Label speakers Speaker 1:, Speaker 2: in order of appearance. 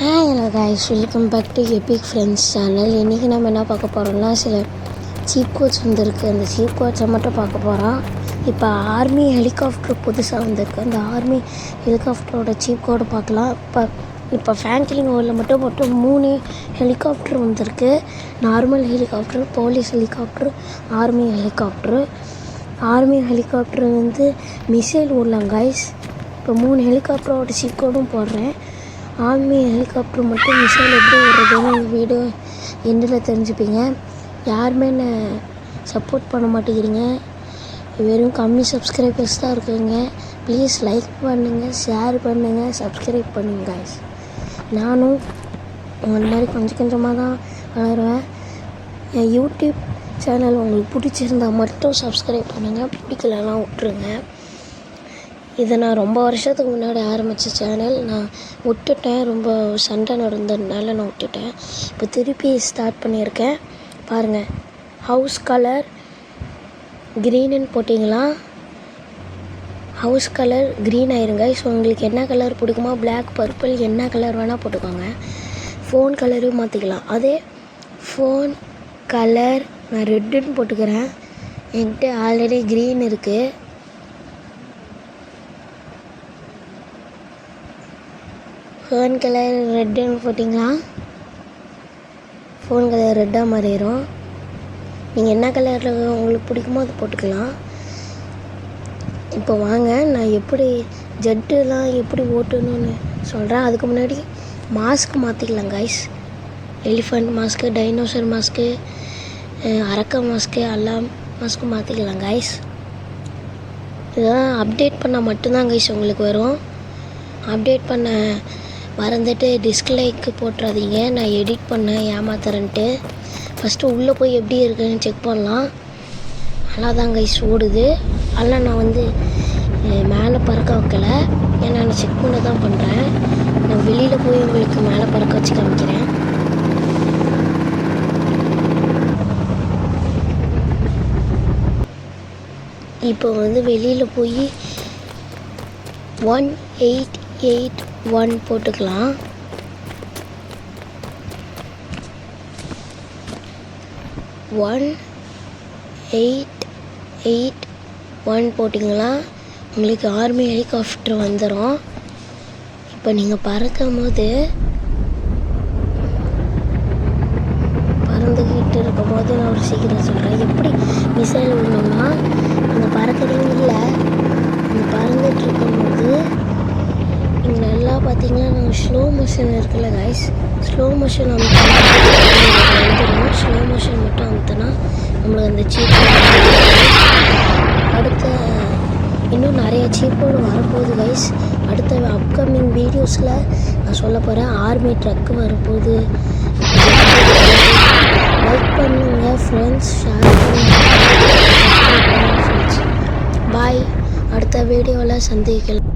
Speaker 1: Hi hello guys, welcome back to epic friends channel. இன்றைக்கி நம்ம என்ன பார்க்க போகிறோம்னா, சில சீப் கோட்ஸ் வந்திருக்கு. அந்த சீப் கோட்ஸை மட்டும் பார்க்க போகிறோம். இப்போ ஆர்மி ஹெலிகாப்டர் புதுசாக வந்திருக்கு. அந்த ஆர்மி ஹெலிகாப்டரோட சீப் கோடு பார்க்கலாம். இப்போ ஃபேங்கிலிங் ஓரில் மட்டும் 3 ஹெலிகாப்டர் வந்திருக்கு. Normal helicopter, police helicopter, army helicopter. Army helicopter வந்து மிசைல் ஓடலாம் கைஸ். இப்போ 3 ஹெலிகாப்டரோட சீப் கோடும் போடுறேன். ஆர்மி ஹெலிகாப்டர் மட்டும் மிசைல் எப்படி ஓடுறதுன்னு இந்த வீடியோ எண்டில் தெரிஞ்சுப்பீங்க. யாருமே என்னை சப்போர்ட் பண்ண மாட்டேங்கிறீங்க. வெறும் கம்மி சப்ஸ்கிரைபர்ஸ் தான் இருக்குங்க. ப்ளீஸ் லைக் பண்ணுங்கள், ஷேர் பண்ணுங்கள், சப்ஸ்கிரைப் பண்ணுங்கள் கைஸ். நானும் அந்த மாதிரி கொஞ்சம் கொஞ்சமாக தான் வளருவேன். என் யூடியூப் சேனல் உங்களுக்கு பிடிச்சிருந்தால் மட்டும் சப்ஸ்கிரைப் பண்ணுங்கள், பிடிக்கலலாம் விட்டுருங்க. இதை நான் ரொம்ப வருஷத்துக்கு முன்னாடி ஆரம்பித்த சேனல். நான் விட்டுட்டேன், ரொம்ப சண்டை நடந்ததுனால நான் விட்டுட்டேன். இப்போ திருப்பி ஸ்டார்ட் பண்ணியிருக்கேன். பாருங்கள், ஹவுஸ் கலர் க்ரீனுன்னு போட்டிங்களா, ஹவுஸ் கலர் க்ரீன் ஆயிருங்க. ஸோ உங்களுக்கு என்ன கலர் பிடிக்குமோ, பிளாக், பர்பிள், என்ன கலர் வேணால் போட்டுக்கோங்க. ஃபோன் கலரும் மாற்றிக்கலாம். அதே ஃபோன் கலர் நான் ரெட்டுன்னு போட்டுக்கிறேன். என்கிட்ட ஆல்ரெடி க்ரீன் இருக்குது. ஃபோன் கலர் ரெட்டுன்னு போட்டிங்களா, ஃபோன் கலர் ரெட்டாக மாறிடும். நீங்கள் என்ன கலரில் உங்களுக்கு பிடிக்குமோ அதை போட்டுக்கலாம். இப்போ வாங்க, நான் எப்படி ஜெட்டுலாம் எப்படி ஓட்டணும்னு சொல்கிறேன். அதுக்கு முன்னாடி மாஸ்க் மாற்றிக்கலாம் guys. Elephant mask, dinosaur mask, அரக்க மாஸ்க்கு, எல்லா மாஸ்க்கும் மாற்றிக்கலாம் கைஸ். இதெல்லாம் அப்டேட் பண்ணால் மட்டும்தான் கைஸ் உங்களுக்கு வரும். அப்டேட் பண்ண மறந்துட்டு டிஸ்லைக்கு போட்டுறாதீங்க. நான் எடிட் பண்ணேன் ஏமாத்துறேன்ட்டு. ஃபஸ்ட்டு உள்ளே போய் எப்படி இருக்குன்னு செக் பண்ணலாம். நல்லா தான் கைஸ் ஓடுது. அதெல்லாம் நான் வந்து மேலே பறக்க வைக்கலை, ஏன்னா நான் செக் பண்ண தான் பண்ணுறேன். நான் வெளியில் போய் உங்களுக்கு மேலே பறக்க வச்சு காமிக்கிறேன். இப்போ வந்து வெளியில் போய் 1881 போட்டுக்கலாம். ஒன் 881 போட்டிங்களா, உங்களுக்கு ஆர்மி ஹெலிகாப்டர் வந்துடும். இப்போ நீங்கள் பறக்கும் போது, பறந்துக்கிட்டு இருக்கும் போது நான் ஒரு சீக்கிரம் சொல்கிறேன். எப்படி மிசைல் விடணும்னா, அந்த பறக்கிறீங்க இல்லை, அந்த பறந்துட்டு இருக்கும்போது நீங்கள் நல்லா பார்த்தீங்கன்னா, நாங்கள் ஸ்லோ மோஷன் இருக்குல்ல கைஸ், ஸ்லோ மோஷன் வந்துடும். ஸ்லோ மோஷன் மட்டும் அமுத்தினா நம்மளுக்கு அந்த சீப் அடுத்த இன்னும் நிறைய சீப்போடு வரப்போகுது கைஸ். அடுத்த அப்கமிங் வீடியோஸில் நான் சொல்ல போகிறேன். ஆர்மி ட்ரக்கு வரப்போகுது. லைக் பண்ணுங்கள் ஃப்ரெண்ட்ஸ், ஷேர் பண்ணுங்கள். பாய், அடுத்த வீடியோவில் சந்திக்கலாம்.